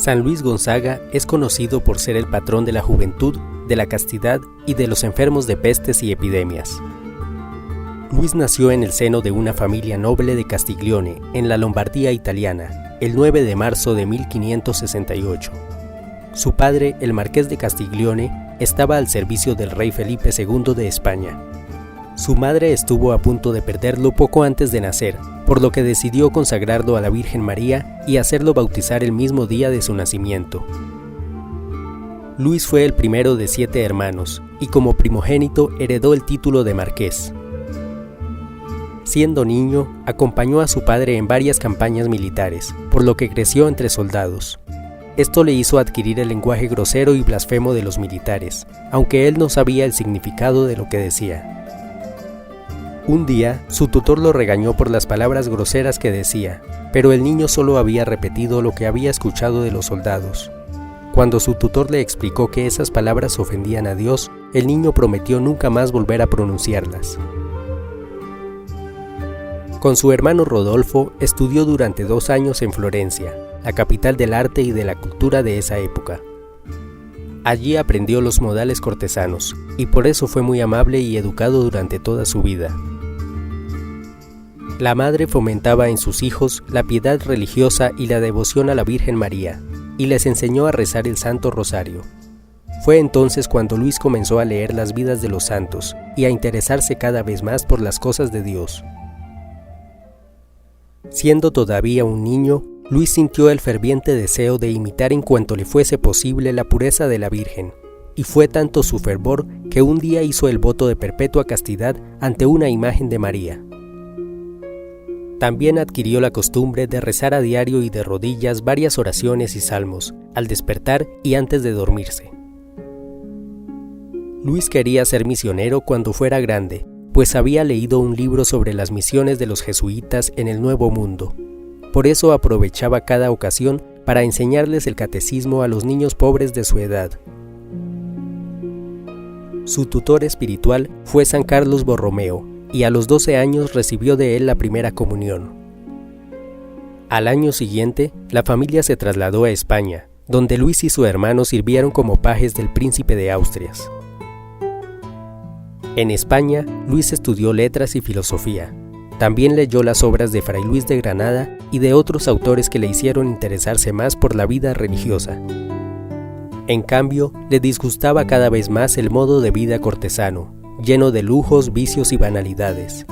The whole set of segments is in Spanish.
San Luis Gonzaga es conocido por ser el patrón de la juventud, de la castidad y de los enfermos de pestes y epidemias. Luis nació en el seno de una familia noble de Castiglione, en la Lombardía italiana, el 9 de marzo de 1568. Su padre, el marqués de Castiglione, estaba al servicio del rey Felipe II de España. Su madre estuvo a punto de perderlo poco antes de nacer, por lo que decidió consagrarlo a la Virgen María y hacerlo bautizar el mismo día de su nacimiento. Luis fue el primero de 7 hermanos, y como primogénito heredó el título de marqués. Siendo niño, acompañó a su padre en varias campañas militares, por lo que creció entre soldados. Esto le hizo adquirir el lenguaje grosero y blasfemo de los militares, aunque él no sabía el significado de lo que decía. Un día, su tutor lo regañó por las palabras groseras que decía, pero el niño solo había repetido lo que había escuchado de los soldados. Cuando su tutor le explicó que esas palabras ofendían a Dios, el niño prometió nunca más volver a pronunciarlas. Con su hermano Rodolfo, estudió durante 2 años en Florencia, la capital del arte y de la cultura de esa época. Allí aprendió los modales cortesanos, y por eso fue muy amable y educado durante toda su vida. La madre fomentaba en sus hijos la piedad religiosa y la devoción a la Virgen María, y les enseñó a rezar el Santo Rosario. Fue entonces cuando Luis comenzó a leer las vidas de los santos y a interesarse cada vez más por las cosas de Dios. Siendo todavía un niño, Luis sintió el ferviente deseo de imitar en cuanto le fuese posible la pureza de la Virgen, y fue tanto su fervor que un día hizo el voto de perpetua castidad ante una imagen de María. También adquirió la costumbre de rezar a diario y de rodillas varias oraciones y salmos, al despertar y antes de dormirse. Luis quería ser misionero cuando fuera grande, pues había leído un libro sobre las misiones de los jesuitas en el Nuevo Mundo. Por eso aprovechaba cada ocasión para enseñarles el catecismo a los niños pobres de su edad. Su tutor espiritual fue San Carlos Borromeo, y a los 12 años recibió de él la primera comunión. Al año siguiente, la familia se trasladó a España, donde Luis y su hermano sirvieron como pajes del príncipe de Asturias. En España, Luis estudió letras y filosofía. También leyó las obras de Fray Luis de Granada y de otros autores que le hicieron interesarse más por la vida religiosa. En cambio, le disgustaba cada vez más el modo de vida cortesano, lleno de lujos, vicios y banalidades.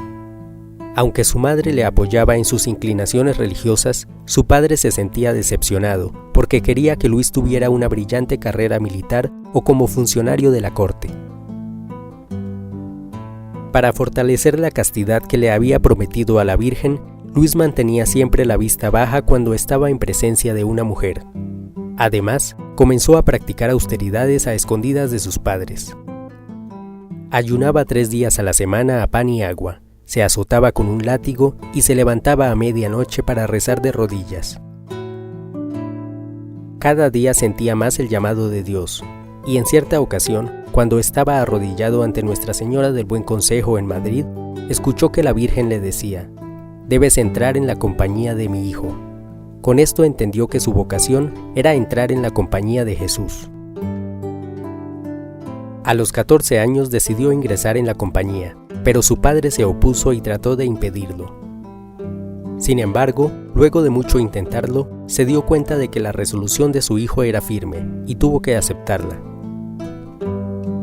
Aunque su madre le apoyaba en sus inclinaciones religiosas, su padre se sentía decepcionado porque quería que Luis tuviera una brillante carrera militar o como funcionario de la corte. Para fortalecer la castidad que le había prometido a la Virgen, Luis mantenía siempre la vista baja cuando estaba en presencia de una mujer. Además, comenzó a practicar austeridades a escondidas de sus padres. Ayunaba 3 días a la semana a pan y agua, se azotaba con un látigo y se levantaba a medianoche para rezar de rodillas. Cada día sentía más el llamado de Dios, y en cierta ocasión, cuando estaba arrodillado ante Nuestra Señora del Buen Consejo en Madrid, escuchó que la Virgen le decía: «Debes entrar en la compañía de mi Hijo». Con esto entendió que su vocación era entrar en la compañía de Jesús. A los 14 años decidió ingresar en la compañía, pero su padre se opuso y trató de impedirlo. Sin embargo, luego de mucho intentarlo, se dio cuenta de que la resolución de su hijo era firme y tuvo que aceptarla.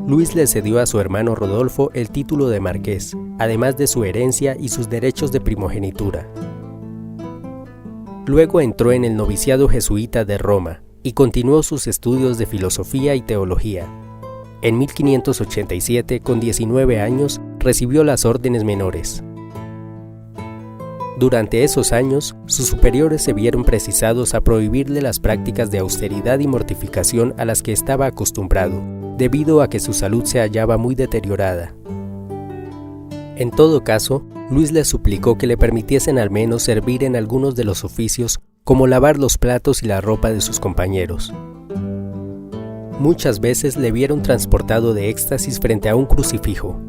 Luis le cedió a su hermano Rodolfo el título de marqués, además de su herencia y sus derechos de primogenitura. Luego entró en el noviciado jesuita de Roma y continuó sus estudios de filosofía y teología. En 1587, con 19 años, recibió las órdenes menores. Durante esos años, sus superiores se vieron precisados a prohibirle las prácticas de austeridad y mortificación a las que estaba acostumbrado, debido a que su salud se hallaba muy deteriorada. En todo caso, Luis les suplicó que le permitiesen al menos servir en algunos de los oficios, como lavar los platos y la ropa de sus compañeros. Muchas veces le vieron transportado de éxtasis frente a un crucifijo.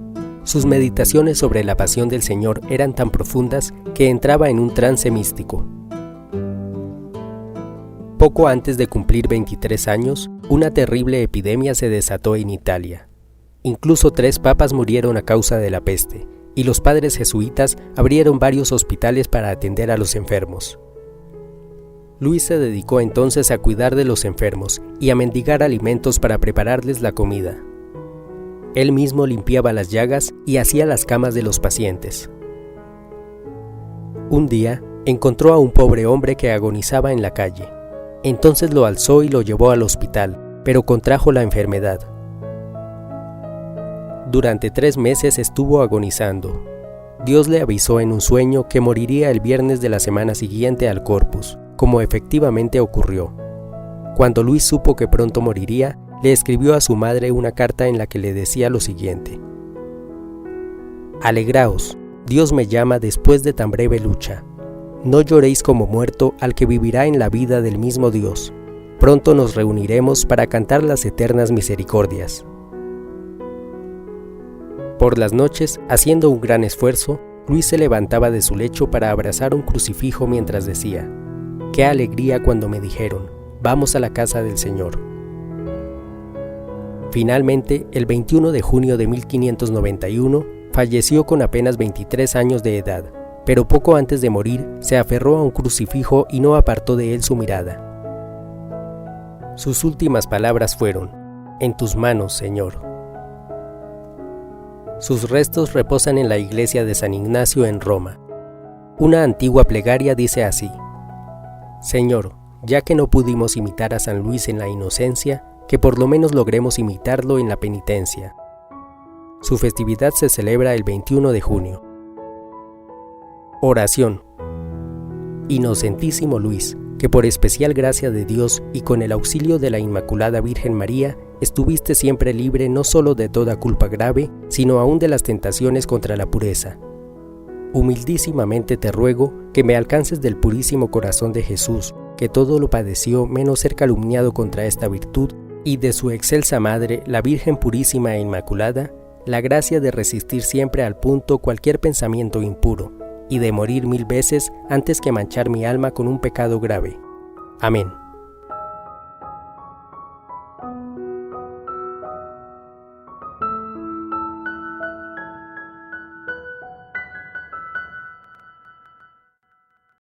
Sus meditaciones sobre la pasión del Señor eran tan profundas que entraba en un trance místico. Poco antes de cumplir 23 años, una terrible epidemia se desató en Italia. Incluso 3 papas murieron a causa de la peste, y los padres jesuitas abrieron varios hospitales para atender a los enfermos. Luis se dedicó entonces a cuidar de los enfermos y a mendigar alimentos para prepararles la comida. Él mismo limpiaba las llagas y hacía las camas de los pacientes. Un día, encontró a un pobre hombre que agonizaba en la calle. Entonces lo alzó y lo llevó al hospital, pero contrajo la enfermedad. Durante 3 meses estuvo agonizando. Dios le avisó en un sueño que moriría el viernes de la semana siguiente al Corpus, como efectivamente ocurrió. Cuando Luis supo que pronto moriría, le escribió a su madre una carta en la que le decía lo siguiente: «Alegraos, Dios me llama después de tan breve lucha. No lloréis como muerto al que vivirá en la vida del mismo Dios. Pronto nos reuniremos para cantar las eternas misericordias». Por las noches, haciendo un gran esfuerzo, Luis se levantaba de su lecho para abrazar un crucifijo mientras decía: «Qué alegría cuando me dijeron, vamos a la casa del Señor». Finalmente, el 21 de junio de 1591, falleció con apenas 23 años de edad, pero poco antes de morir se aferró a un crucifijo y no apartó de él su mirada. Sus últimas palabras fueron: «En tus manos, Señor». Sus restos reposan en la iglesia de San Ignacio en Roma. Una antigua plegaria dice así: «Señor, ya que no pudimos imitar a San Luis en la inocencia, que por lo menos logremos imitarlo en la penitencia». Su festividad se celebra el 21 de junio. Oración. Inocentísimo Luis, que por especial gracia de Dios y con el auxilio de la Inmaculada Virgen María, estuviste siempre libre no solo de toda culpa grave, sino aún de las tentaciones contra la pureza. Humildísimamente te ruego que me alcances del purísimo corazón de Jesús, que todo lo padeció menos ser calumniado contra esta virtud, y de su excelsa Madre, la Virgen Purísima e Inmaculada, la gracia de resistir siempre al punto cualquier pensamiento impuro, y de morir 1000 veces antes que manchar mi alma con un pecado grave. Amén.